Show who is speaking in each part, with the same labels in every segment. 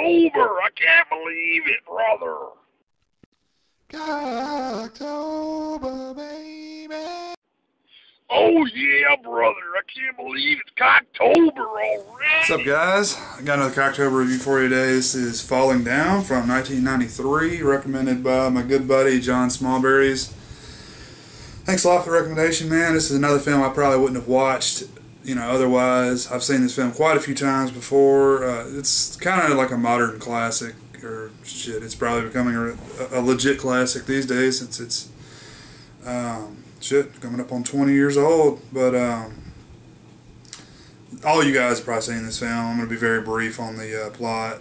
Speaker 1: I can't believe it, brother.
Speaker 2: Cocktober, baby.
Speaker 1: Oh yeah, brother. I can't believe it's Cocktober already.
Speaker 2: What's up, guys? I got another Cocktober review for you today. This is Falling Down from 1993, recommended by my good buddy John Smallberries. Thanks a lot for the recommendation, man. This is another film I probably wouldn't have watched, otherwise. I've seen this film quite a few times before. It's kind of like a modern classic, or shit, it's probably becoming a legit classic these days since it's, coming up on 20 years old. But, all you guys have probably seen this film. I'm going to be very brief on the plot.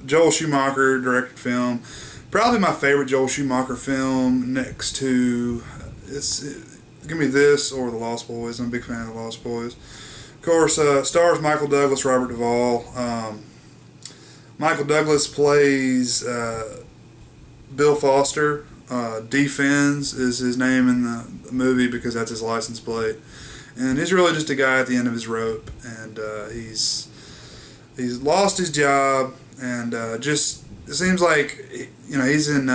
Speaker 2: Joel Schumacher directed film. Probably my favorite Joel Schumacher film next to... give me this or The Lost Boys. I'm a big fan of The Lost Boys. Of course, stars Michael Douglas, Robert Duvall. Michael Douglas plays Bill Foster. D-fens is his name in the movie because that's his license plate. And he's really just a guy at the end of his rope. And he's lost his job, and just it seems like he's in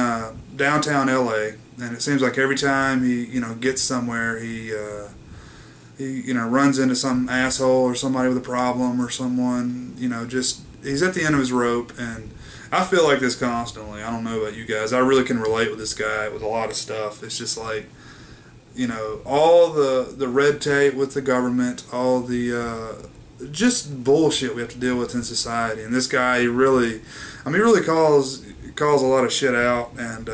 Speaker 2: downtown LA. And it seems like every time he, gets somewhere, he runs into some asshole or somebody with a problem or someone, just, he's at the end of his rope. And I feel like this constantly. I don't know about you guys. I really can relate with this guy with a lot of stuff. It's just like, all the red tape with the government, all the, just bullshit we have to deal with in society. And this guy, he really calls a lot of shit out, and,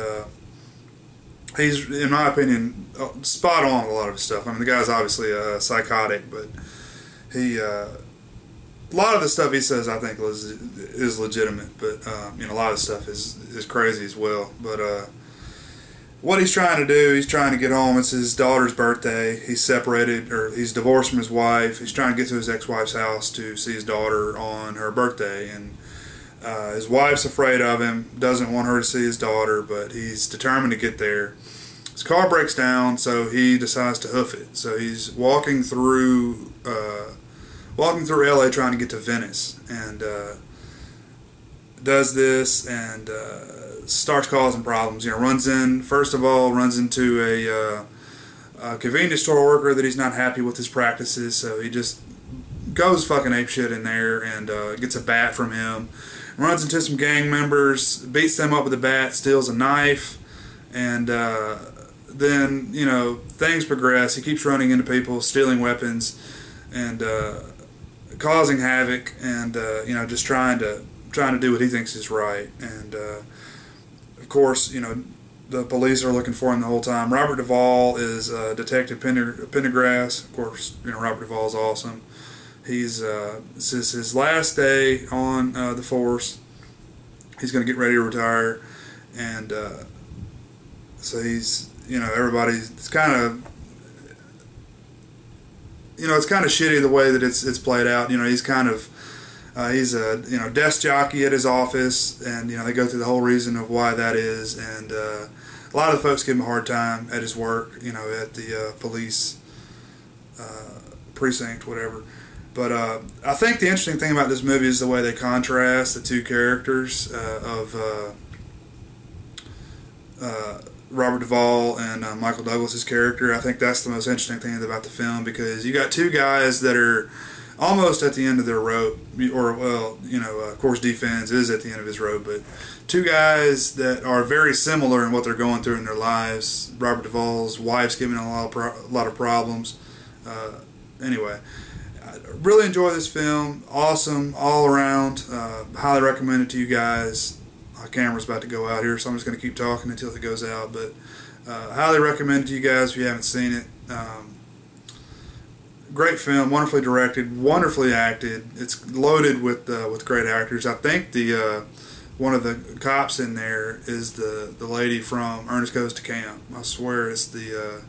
Speaker 2: he's, in my opinion, spot on with a lot of his stuff. I mean, the guy's obviously psychotic, but he, a lot of the stuff he says, I think, is legitimate. But a lot of stuff is crazy as well. But what he's trying to do, he's trying to get home. It's his daughter's birthday. He's separated, or he's divorced from his wife. He's trying to get to his ex-wife's house to see his daughter on her birthday, and his wife's afraid of him, doesn't want her to see his daughter, but he's determined to get there. His car breaks down, so he decides to hoof it. So he's walking through LA trying to get to Venice, and does this and starts causing problems. First of all, runs into a convenience store worker that he's not happy with his practices, so he just goes fucking apeshit in there and gets a bat from him. Runs into some gang members, beats them up with a bat, steals a knife, and then, things progress. He keeps running into people, stealing weapons, and causing havoc, and just trying to do what he thinks is right. And of course, the police are looking for him the whole time. Robert Duvall is Detective Pendergrass. Of course, Robert Duvall is awesome. This is his last day on the force. He's going to get ready to retire, and so he's, it's kind of, it's kind of shitty the way that it's played out. He's kind of, he's a desk jockey at his office, and they go through the whole reason of why that is, and a lot of the folks give him a hard time at his work, at the police precinct, whatever. But I think the interesting thing about this movie is the way they contrast the two characters of Robert Duvall and Michael Douglas's character. I think that's the most interesting thing about the film, because you got two guys that are almost at the end of their rope, or, well, of course d-fens is at the end of his rope, but two guys that are very similar in what they're going through in their lives. Robert Duvall's wife's giving him a lot of problems. Anyway, I really enjoy this film. Awesome all around. Highly recommend it to you guys. My camera's about to go out here, so I'm just going to keep talking until it goes out. But highly recommend it to you guys if you haven't seen it. Great film, wonderfully directed, wonderfully acted. It's loaded with great actors. I think the one of the cops in there is the lady from Ernest Goes to Camp. I swear it's the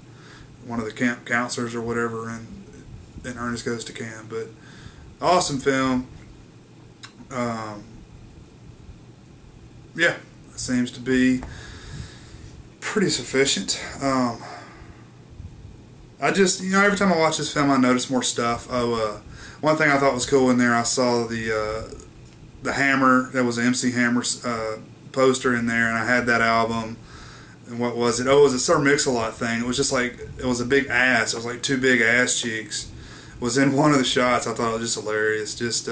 Speaker 2: one of the camp counselors or whatever in Ernest Goes to Camp. But awesome film. Yeah, it seems to be pretty sufficient. I just, every time I watch this film, I notice more stuff. One thing I thought was cool in there, I saw the the Hammer, that was an MC Hammer poster in there, and I had that album. And what was it? Oh, it was a Sir Mix-a-Lot thing. It was just like, it was a big ass. It was like two big ass cheeks. It was in one of the shots. I thought it was just hilarious. Just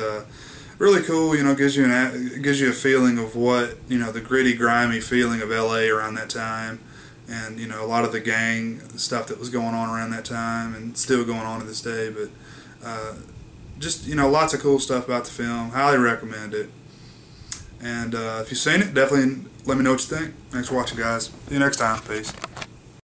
Speaker 2: really cool. You know, gives you a feeling of what, you know, the gritty, grimy feeling of LA around that time, and you know, a lot of the gang stuff that was going on around that time, and still going on to this day. But just, you know, lots of cool stuff about the film. Highly recommend it. And if you've seen it, definitely let me know what you think. Thanks for watching, guys. See you next time. Peace.